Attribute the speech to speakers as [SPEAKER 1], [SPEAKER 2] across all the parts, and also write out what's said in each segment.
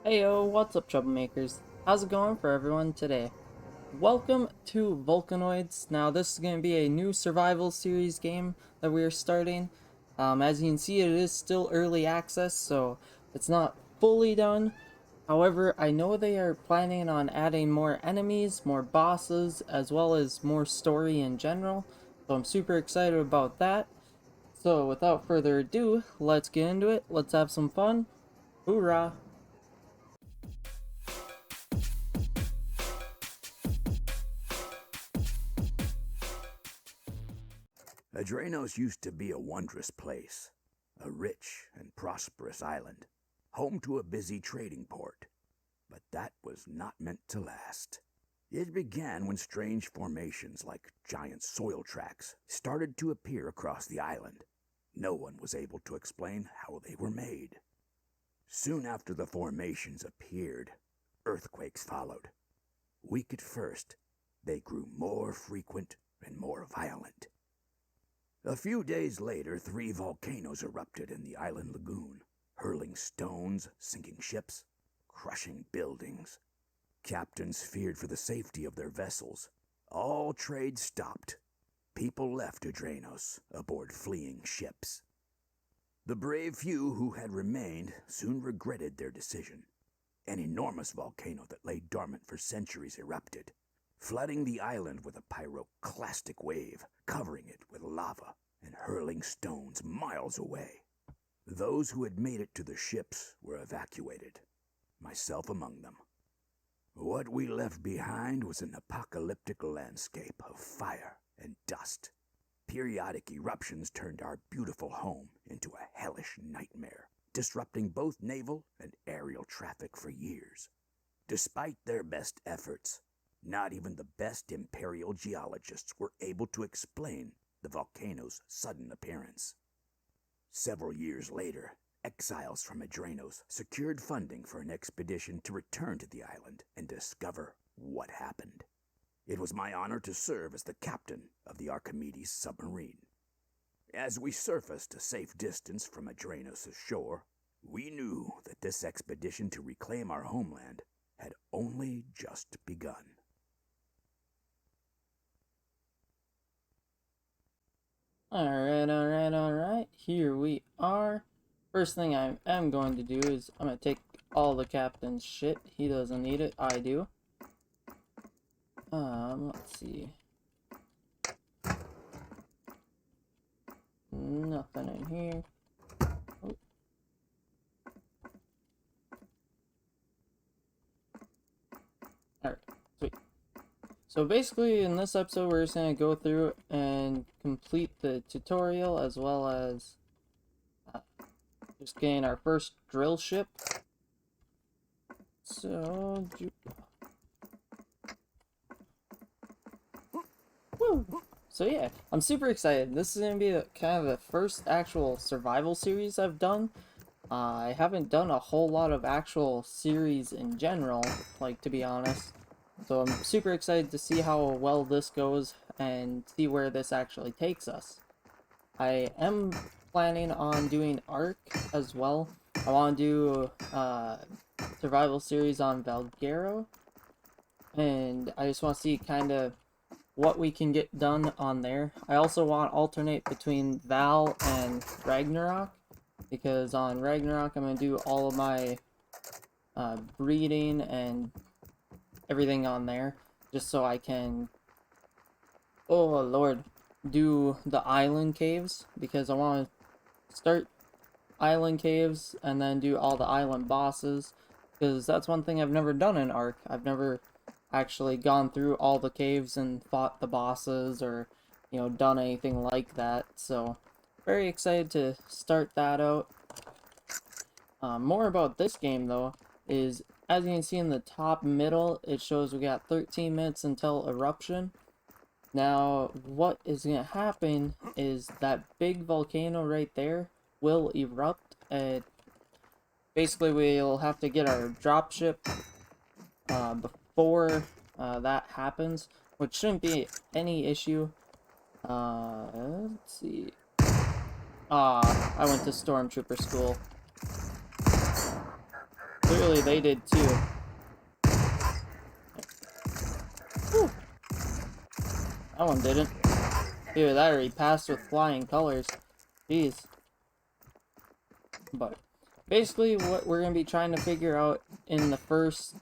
[SPEAKER 1] Heyo, what's up, troublemakers? How's it going for everyone today? Welcome to Volcanoids. Now, this is going to be a new survival series game that we are starting. As you can see, it is still early access, so it's not fully done. However, I know they are planning on adding more enemies, more bosses, as well as more story in general. So I'm super excited about that. So without further ado, let's get into it. Let's have some fun. Hoorah!
[SPEAKER 2] Adrenos used to be a wondrous place, a rich and prosperous island, home to a busy trading port. But that was not meant to last. It began when strange formations like giant soil tracks started to appear across the island. No one was able to explain how they were made. Soon after the formations appeared, earthquakes followed. Weak at first, they grew more frequent and more violent. A few days later, 3 volcanoes erupted in the island lagoon, hurling stones, sinking ships, crushing buildings. Captains feared for the safety of their vessels. All trade stopped. People left Adrenos aboard fleeing ships. The brave few who had remained soon regretted their decision. An enormous volcano that lay dormant for centuries erupted, flooding the island with a pyroclastic wave, covering it with lava and hurling stones miles away. Those who had made it to the ships were evacuated, myself among them. What we left behind was an apocalyptic landscape of fire and dust. Periodic eruptions turned our beautiful home into a hellish nightmare, disrupting both naval and aerial traffic for years. Despite their best efforts, not even the best imperial geologists were able to explain the volcano's sudden appearance. Several years later, exiles from Adrenos secured funding for an expedition to return to the island and discover what happened. It was my honor to serve as the captain of the Archimedes submarine. As we surfaced a safe distance from Adrenos' shore, we knew that this expedition to reclaim our homeland had only just begun.
[SPEAKER 1] Alright, here we are. First thing I am going to do is I'm going to take all the captain's shit. He doesn't need it, I do. Let's see. Nothing in here. Oh. Alright, sweet. So basically in this episode we're just going to go through and complete the tutorial as well as just getting our first drill ship. So, woo! So yeah, I'm super excited. This is going to be kind of the first actual survival series I've done. I haven't done a whole lot of actual series in general, like, to be honest. So I'm super excited to see how well this goes and see where this actually takes us. I am planning on doing Ark as well. I want to do survival series on Valguero, and I just want to see kind of what we can get done on there. I also want to alternate between Val and Ragnarok, because on Ragnarok I'm going to do all of my breeding and everything on there, just so I can, oh lord, do the island caves, because I want to start island caves and then do all the island bosses, because that's one thing I've never done in Ark. I've never actually gone through all the caves and fought the bosses or, you know, done anything like that. So very excited to start that out. More about this game though is, as you can see in the top middle, it shows we got 13 minutes until eruption. Now, what is going to happen is that big volcano right there will erupt, and basically we'll have to get our dropship before that happens, which shouldn't be any issue. Let's see. I went to Stormtrooper school. clearly they did too. Whew. That one didn't. Dude, that already passed with flying colors. Jeez. But basically what we're going to be trying to figure out in the first,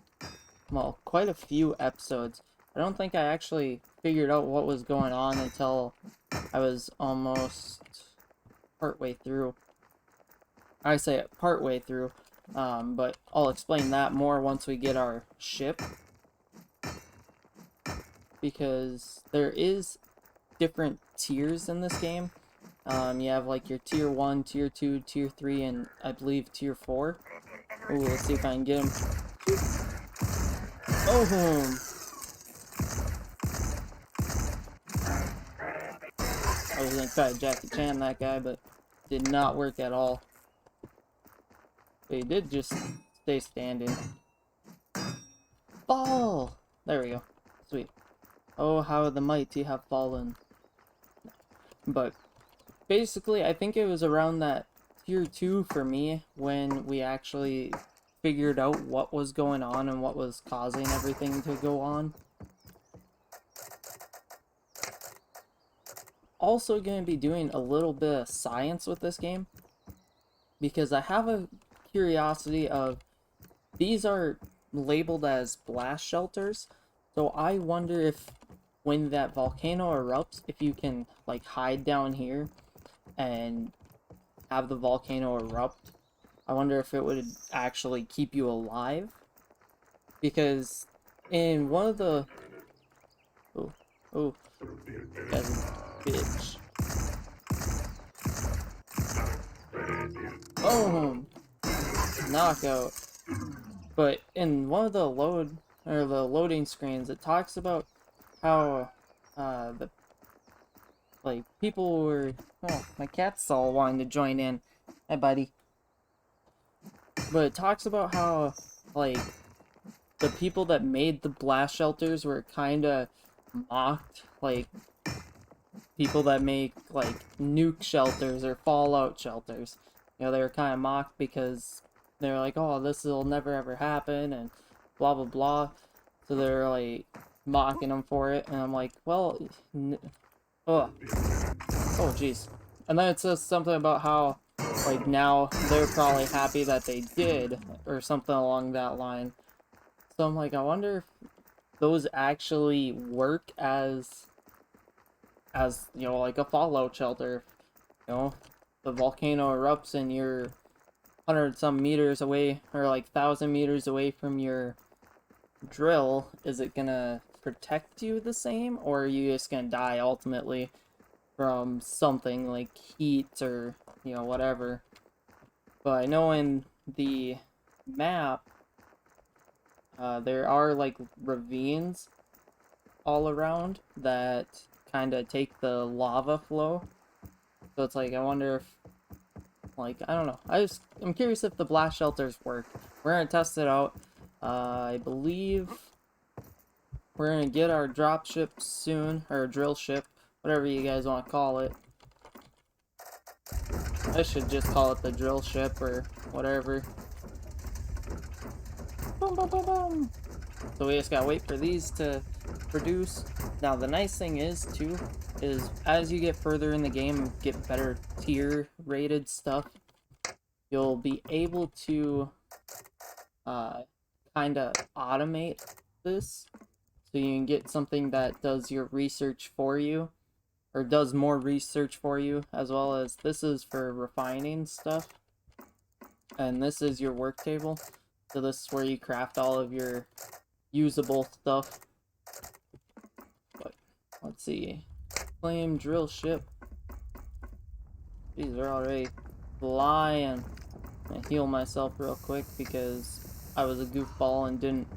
[SPEAKER 1] well, quite a few episodes. I don't think I actually figured out what was going on until I was almost partway through. I say it partway through, but I'll explain that more once we get our ship. Because there is different tiers in this game. You have like your tier 1, tier 2, tier 3, and I believe tier 4. Ooh, let's see if I can get him. Oh, I was gonna try to Jackie Chan that guy, but did not work at all. But he did just stay standing. Fall! There we go. Sweet. Oh, how the mighty have fallen. But basically, I think it was around that tier 2 for me when we actually figured out what was going on and what was causing everything to go on. Also going to be doing a little bit of science with this game, because I have a curiosity of, these are labeled as blast shelters, so I wonder if when that volcano erupts, if you can like hide down here and have the volcano erupt. I wonder if it would actually keep you alive, because in one of the oh that's a bitch. Oh, knockout. But in one of the loading screens, it talks about how the like people were, oh, my cat's all wanting to join in. Hi, buddy. But it talks about how like the people that made the blast shelters were kind of mocked, like people that make like nuke shelters or fallout shelters. You know, they were kind of mocked because they're like, oh, this will never ever happen and blah blah blah. So they're like mocking them for it, and I'm like, well, oh jeez. And then it says something about how like now they're probably happy that they did, or something along that line. So I'm like, I wonder if those actually work as you know, like a fallout shelter. You know, the volcano erupts and you're 100-some meters away, or like 1,000 meters away from your drill. Is it gonna protect you the same, or are you just gonna die ultimately from something like heat or, you know, whatever? But I know in the map, there are like ravines all around that kind of take the lava flow. So it's like, I wonder if, like, I don't know. I'm curious if the blast shelters work. We're gonna test it out. I believe we're gonna get our drop ship soon, or drill ship, whatever you guys want to call it. I should just call it the drill ship or whatever. Boom, boom, boom, boom. So we just gotta wait for these to produce. Now the nice thing is too, is as you get further in the game, get better tier rated stuff, you'll be able to kind of automate this, so you can get something that does your research for you, or does more research for you, as well as this is for refining stuff, and this is your work table. So this is where you craft all of your usable stuff. But let's see, flame drill ship. These are already flying. I'm gonna heal myself real quick because I was a goofball and didn't,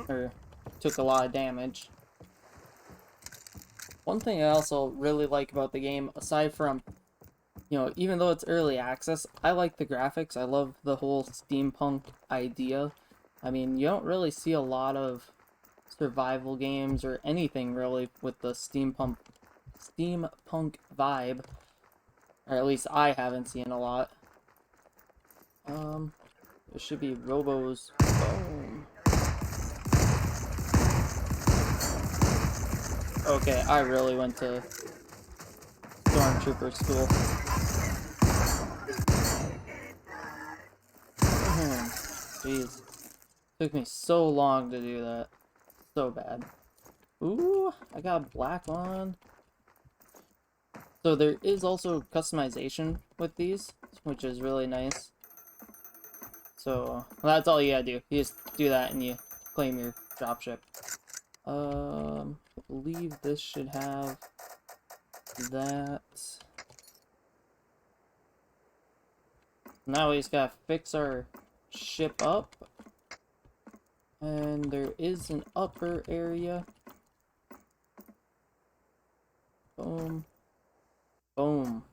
[SPEAKER 1] or took a lot of damage. One thing I also really like about the game, aside from, you know, even though it's early access, I like the graphics. I love the whole steampunk idea. I mean, you don't really see a lot of survival games or anything really with the steampunk vibe, or at least I haven't seen a lot. There should be robos. Boom. Okay, I really went to Stormtrooper school. Jeez. Took me so long to do that. So bad. Ooh, I got a black one. So there is also customization with these, which is really nice. So that's all you gotta do. You just do that and you claim your dropship. I believe this should have that. Now we just gotta fix our ship up. And there is an upper area. Boom. Boom.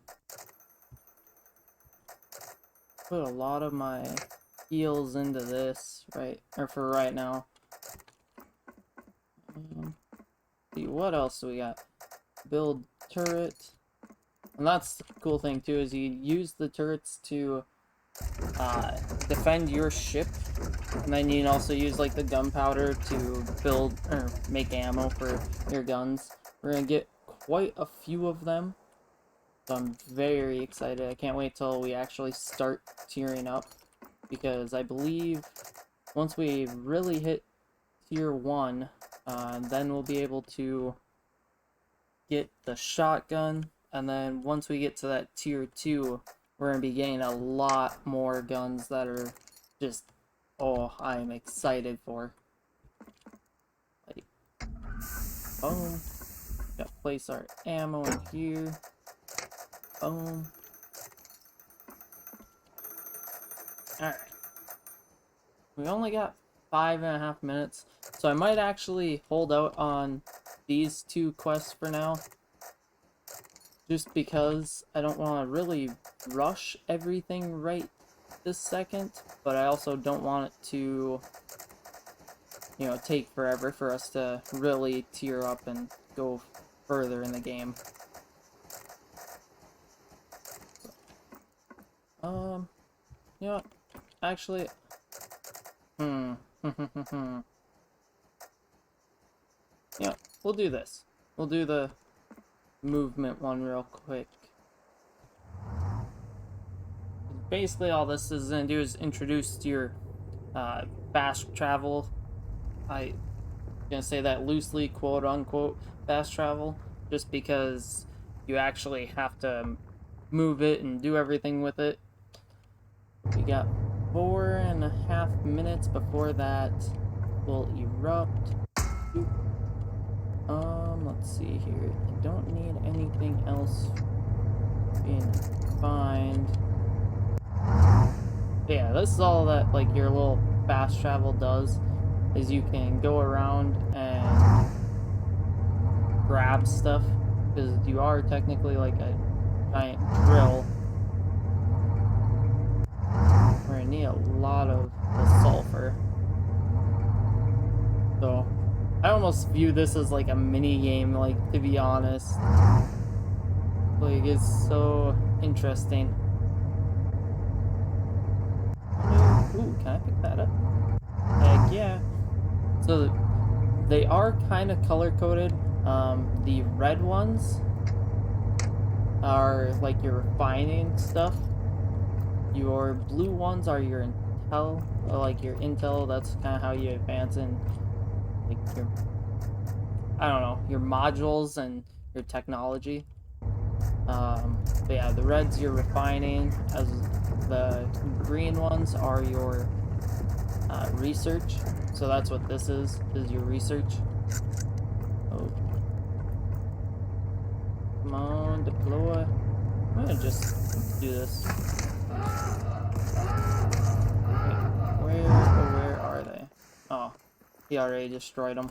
[SPEAKER 1] Put a lot of my heals into this, or for right now. See, what else do we got? Build turret. And that's the cool thing too, is you use the turrets to defend your ship. And then you can also use like the gunpowder to build or make ammo for your guns. We're gonna get quite a few of them. So I'm very excited. I can't wait till we actually start tiering up. Because I believe once we really hit tier 1, then we'll be able to get the shotgun. And then once we get to that tier 2, we're going to be getting a lot more guns that are just, oh, I'm excited for. Like, boom. Gotta place our ammo in here. Boom. Alright. We only got 5.5 minutes, so I might actually hold out on these 2 quests for now. Just because I don't want to really rush everything right this second, but I also don't want it to, you know, take forever for us to really tier up and go further in the game. You know what? Actually, yeah, we'll do this. We'll do the movement one real quick. Basically, all this is going to do is introduce your fast travel. I'm going to say that loosely, quote unquote, fast travel, just because you actually have to move it and do everything with it. We got 4.5 minutes before that will erupt. Let's see here. You don't need anything else being find. Yeah, this is all that like your little fast travel does, is you can go around and grab stuff, because you are technically like a giant drill. We're gonna need a lot of the sulfur. So I almost view this as like a mini game, like, to be honest. Like, it's so interesting. Ooh, can I pick that up? Heck yeah. So they are kind of color-coded. The red ones are like your refining stuff. Your blue ones are your intel, or like your intel. That's kind of how you advance in like your, I don't know, your modules and your technology. But yeah, the red's your refining, as the green ones are your research. So that's what this is your research. Oh. Come on, deploy. I'm gonna just do this. Wait, where are they? Oh, he already destroyed them.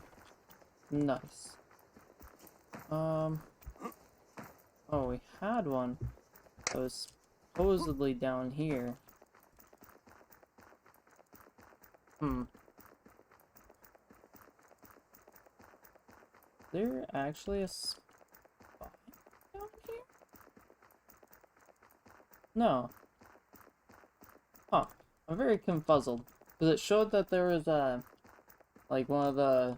[SPEAKER 1] Nice. Oh, we had one that was supposedly down here. Is there actually a spot down here? No. Huh. I'm very confuzzled because it showed that there was like one of the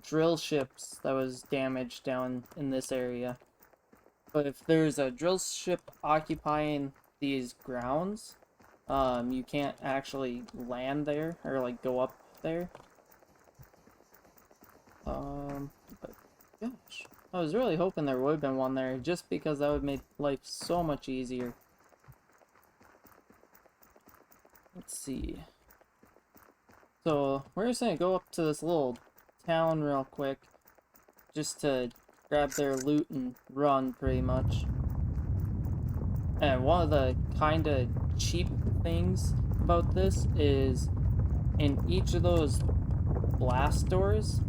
[SPEAKER 1] drill ships that was damaged down in this area. But if there's a drill ship occupying these grounds, you can't actually land there or like go up there. But gosh, I was really hoping there would have been one there just because that would make life so much easier. Let's see. So we're just gonna go up to this little town real quick just to grab their loot and run pretty much. And one of the kind of cheap things about this is in each of those blast doors,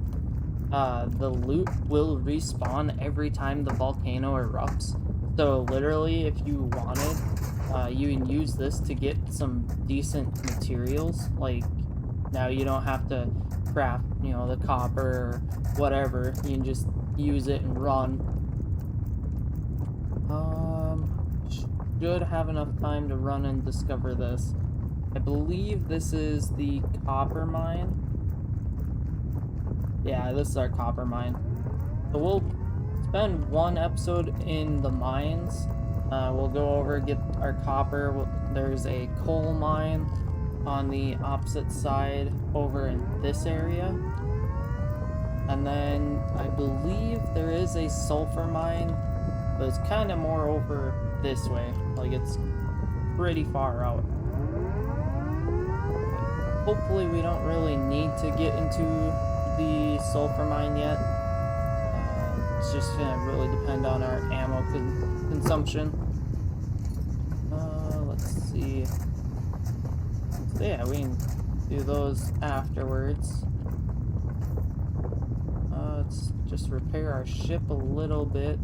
[SPEAKER 1] the loot will respawn every time the volcano erupts. So literally, if you wanted, you can use this to get some decent materials. Like, now you don't have to craft, you know, the copper or whatever. You can just use it and run. Should have enough time to run and discover this. I believe this is the copper mine. Yeah, this is our copper mine. So we'll spend one episode in the mines. We'll go over, get our copper. There's a coal mine on the opposite side over in this area. And then I believe there is a sulfur mine, but it's kind of more over this way. Like, it's pretty far out. Hopefully we don't really need to get into the sulfur mine yet. It's just gonna really depend on our ammo consumption. Let's see. So yeah, we can do those afterwards. Let's just repair our ship a little bit.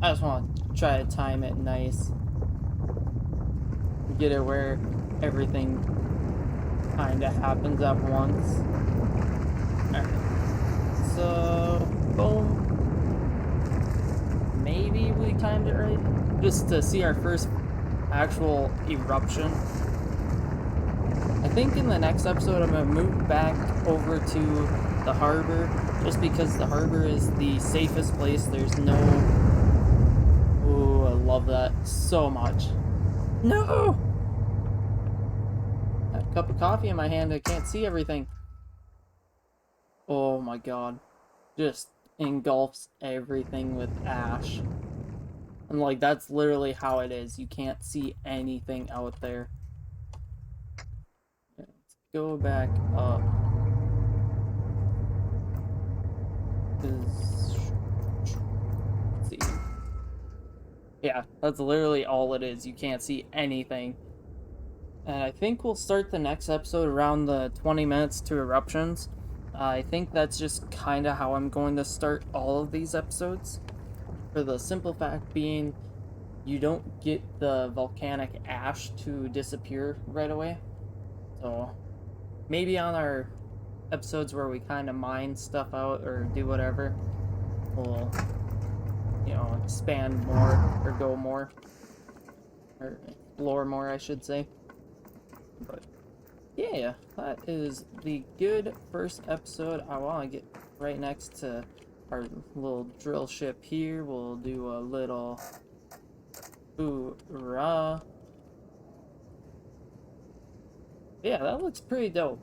[SPEAKER 1] I just want to try to time it nice. Get it where everything kind of happens at once. Alright. So, boom. Maybe we timed it right? Just to see our first actual eruption. I think in the next episode I'm going to move back over to the harbor, just because the harbor is the safest place. There's no... Ooh, I love that so much. No! I have a cup of coffee in my hand, I can't see everything. Oh my god. Just engulfs everything with ash. And like, that's literally how it is. You can't see anything out there. Let's go back up. Let's see. Yeah, that's literally all it is. You can't see anything. And I think we'll start the next episode around the 20 minutes to eruptions. I think that's just kind of how I'm going to start all of these episodes. For the simple fact being, you don't get the volcanic ash to disappear right away. So maybe on our episodes where we kind of mine stuff out or do whatever, we'll, you know, expand more or go more. Or explore more, I should say. But yeah, that is the good first episode. I want to get right next to our little drill ship here. We'll do a little hoorah. Yeah, that looks pretty dope.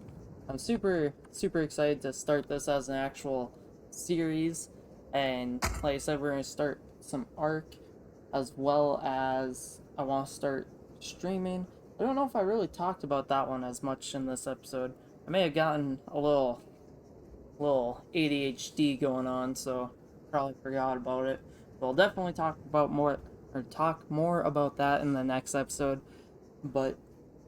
[SPEAKER 1] I'm super excited to start this as an actual series. And like I said, we're going to start some Ark, as well as I want to start streaming. I don't know if I really talked about that one as much in this episode. I may have gotten a little ADHD going on, so probably forgot about it. But I'll definitely talk more about that in the next episode. But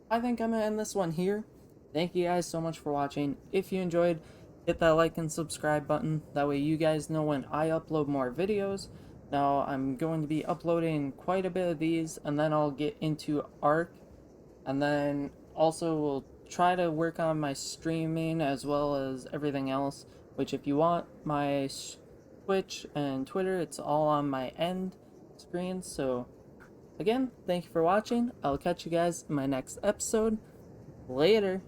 [SPEAKER 1] I think I'm gonna end this one here. Thank you guys so much for watching. If you enjoyed, hit that like and subscribe button. That way you guys know when I upload more videos. Now I'm going to be uploading quite a bit of these, and then I'll get into Ark. And then also we'll try to work on my streaming as well as everything else, which if you want my Twitch and Twitter, it's all on my end screen. So Again, thank you for watching. I'll catch you guys in my next episode. Later.